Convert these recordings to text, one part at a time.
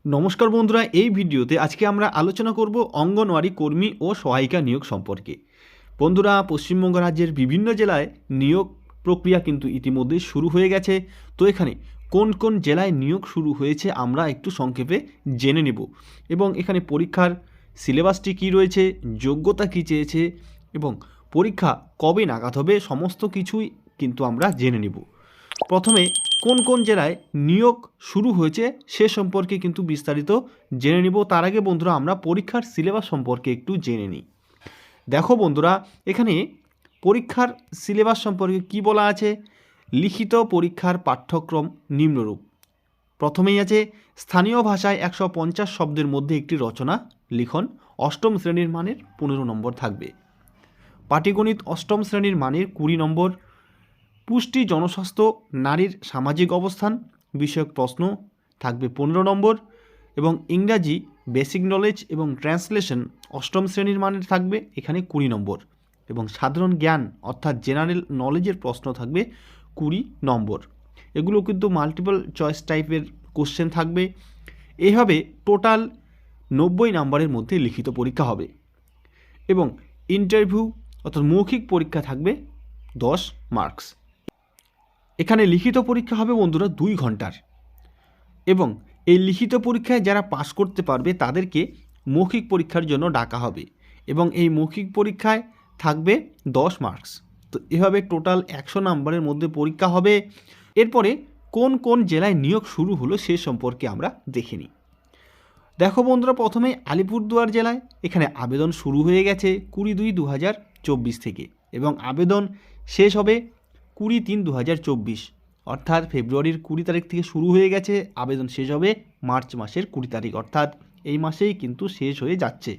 নমস্কার বন্ধুরা, এই ভিডিওতে আজকে আমরা আলোচনা করব অঙ্গনওয়াড়ি কর্মী ও সহায়িকা নিয়োগ সম্পর্কে। বন্ধুরা, পশ্চিমবঙ্গ রাজ্যের বিভিন্ন জেলায় নিয়োগ প্রক্রিয়া কিন্তু ইতিমধ্যে শুরু হয়ে গেছে। তো এখানে কোন কোন জেলায় নিয়োগ শুরু হয়েছে আমরা একটু সংক্ষেপে জেনে নেব, এবং এখানে পরীক্ষার সিলেবাসটি কী রয়েছে, যোগ্যতা কী চেয়েছে এবং পরীক্ষা কবে নাগাদ হবে, সমস্ত কিছুই কিন্তু আমরা জেনে নেব। প্রথমে কোন কোন জেলায় নিয়োগ শুরু হয়েছে সে সম্পর্কে কিন্তু বিস্তারিত জেনে নিব। তার আগে বন্ধুরা আমরা পরীক্ষার সিলেবাস সম্পর্কে একটু জেনে নিই। দেখো বন্ধুরা, এখানে পরীক্ষার সিলেবাস সম্পর্কে কি বলা আছে। লিখিত পরীক্ষার পাঠ্যক্রম নিম্নরূপ। প্রথমেই আছে স্থানীয় ভাষায় 150 শব্দের মধ্যে একটি রচনা লিখন, অষ্টম শ্রেণীর মানের 15 নম্বর থাকবে। পাটিগণিত অষ্টম শ্রেণীর মানের 20 নম্বর। পুষ্টি, জনস্বাস্থ্য, নারীর সামাজিক অবস্থান বিষয়ক প্রশ্ন থাকবে 15 নম্বর, এবং ইংরাজি বেসিক নলেজ এবং ট্রান্সলেশন অষ্টম শ্রেণীর মানের থাকবে এখানে 20 নম্বর, এবং সাধারণ জ্ঞান অর্থাৎ জেনারেল নলেজের প্রশ্ন থাকবে 20 নম্বর। এগুলো কিন্তু মাল্টিপল চয়েস টাইপের কোশ্চেন থাকবে। এইভাবে টোটাল 90 নম্বরের মধ্যে লিখিত পরীক্ষা হবে, এবং ইন্টারভিউ অর্থাৎ মৌখিক পরীক্ষা থাকবে 10 মার্কস। এখানে লিখিত পরীক্ষা হবে বন্ধুরা 2 ঘন্টার, এবং এই লিখিত পরীক্ষায় যারা পাশ করতে পারবে তাদেরকে মৌখিক পরীক্ষার জন্য ডাকা হবে, এবং এই মৌখিক পরীক্ষায় থাকবে 10 মার্কস। তো এভাবে টোটাল 100 নম্বরের মধ্যে পরীক্ষা হবে। এরপরে কোন কোন জেলায় নিয়োগ শুরু হলো সে সম্পর্কে আমরা দেখে নিই। দেখো বন্ধুরা, প্রথমে আলিপুরদুয়ার জেলায় এখানে আবেদন শুরু হয়ে গেছে 20/2/2024 থেকে, এবং আবেদন শেষ হবে 20/3/2024, অর্থাৎ ফেব্রুয়ারির 20 তারিখ থেকে শুরু হয়ে গেছে, আবেদন শেষ হবে মার্চ মাসের 20 তারিখ, অর্থাৎ এই মাসেই কিন্তু শেষ হয়ে যাচ্ছে।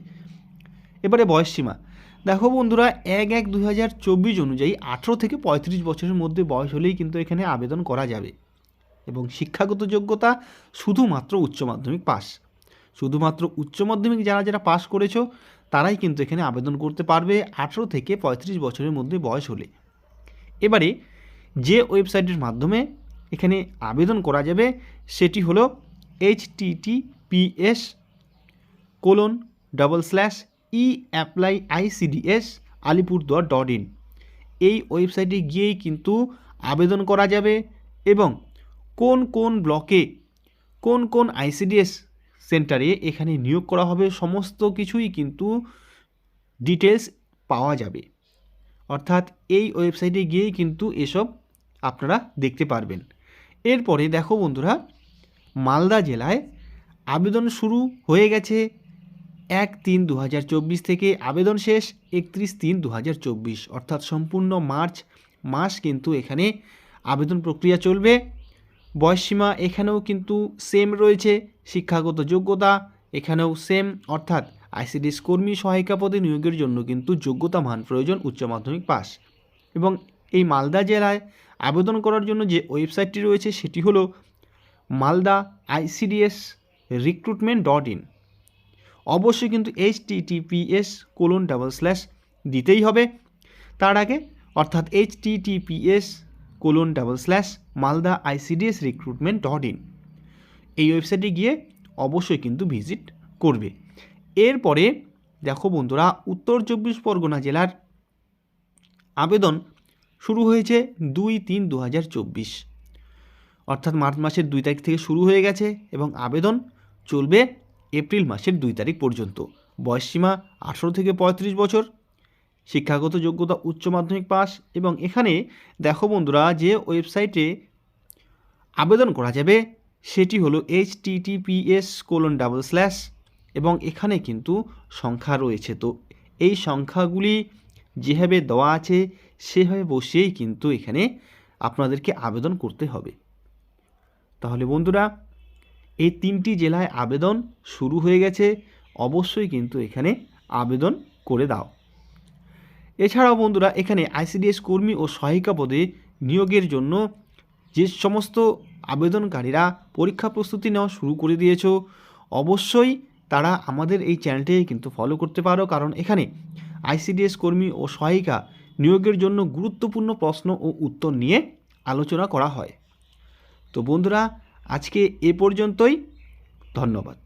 এবারে বয়সসীমা দেখো বন্ধুরা, 1/1/2024 অনুযায়ী 18 থেকে 35 বছরের মধ্যে বয়স হলেই কিন্তু এখানে আবেদন করা যাবে, এবং শিক্ষাগত যোগ্যতা শুধুমাত্র উচ্চ মাধ্যমিক পাস। শুধুমাত্র উচ্চ মাধ্যমিক যারা যারা পাস করেছো তারাই কিন্তু এখানে আবেদন করতে পারবে 18 থেকে 35 বছরের মধ্যে বয়স হলে। এবারে যে ওয়েবসাইটের মাধ্যমে এখানে আবেদন করা যাবে সেটি হলো https://eapplyicds.alipurduar.in। এই ওয়েবসাইটে গিয়েই কিন্তু আবেদন করা যাবে, এবং কোন কোন ব্লকে কোন কোন আইসিডিএস সেন্টারে এখানে নিয়োগ করা হবে সমস্ত কিছুই কিন্তু ডিটেলস পাওয়া যাবে, অর্থাৎ এই ওয়েবসাইটে গিয়েই কিন্তু এসব আপনারা দেখতে পারবেন। এরপরে দেখো বন্ধুরা, মালদা জেলায় আবেদন শুরু হয়ে গেছে 1/3/2024 থেকে, আবেদন শেষ 31/3/2024, অর্থাৎ সম্পূর্ণ মার্চ মাস কিন্তু এখানে আবেদন প্রক্রিয়া চলবে। বয়সসীমা এখানেও কিন্তু সেম রয়েছে, শিক্ষাগত যোগ্যতা এখানেও সেম, অর্থাৎ আইসিডিএস কর্মী সহায়িকা পদে নিয়োগের জন্য কিন্তু যোগ্যতা মান প্রয়োজন উচ্চ মাধ্যমিক পাস। এবং এই মালদা জেলায় আবেদন করার জন্য যে ওয়েবসাইটটি রয়েছে সেটি হলো মালদা ICDS recruitment.in। অবশ্যই কিন্তু https:// দিতেই হবে তার আগে, অর্থাৎ https://maldaicdsrecruitment.in। এই ওয়েবসাইটে গিয়ে অবশ্যই কিন্তু ভিজিট করবে। এরপরে দেখো বন্ধুরা, উত্তর 24 পরগনা জেলার আবেদন শুরু হয়েছে 2/3/2024, অর্থাৎ মার্চ মাসের 2 তারিখ থেকে শুরু হয়ে গেছে, এবং আবেদন চলবে এপ্রিল মাসের 2 তারিখ পর্যন্ত। বয়সসীমা 18 থেকে 35 বছর, শিক্ষাগত যোগ্যতা উচ্চ মাধ্যমিক পাস। এবং এখানে দেখো বন্ধুরা, যে ওয়েবসাইটে আবেদন করা যাবে সেটি হলো https:// এবং এখানে কিন্তু সংখ্যা রয়েছে। তো এই সংখ্যাগুলি যেভাবে দেওয়া আছে সেভাবে বসেই কিন্তু এখানে আপনাদেরকে আবেদন করতে হবে। তাহলে বন্ধুরা, এই 3টি জেলায় আবেদন শুরু হয়ে গেছে, অবশ্যই কিন্তু এখানে আবেদন করে দাও। এছাড়াও বন্ধুরা, এখানে আইসিডিএস কর্মী ও সহায়িকা পদে নিয়োগের জন্য যে সমস্ত আবেদনকারীরা পরীক্ষা প্রস্তুতি নেওয়া শুরু করে দিয়েছো, অবশ্যই তারা আমাদের এই চ্যানেলটিকে কিন্তু ফলো করতে পারো, কারণ এখানে আইসিডিএস কর্মী ও সহায়িকা নিয়োগের জন্য গুরুত্বপূর্ণ প্রশ্ন ও উত্তর নিয়ে আলোচনা করা হয়। তো বন্ধুরা, আজকে এ পর্যন্তই। ধন্যবাদ।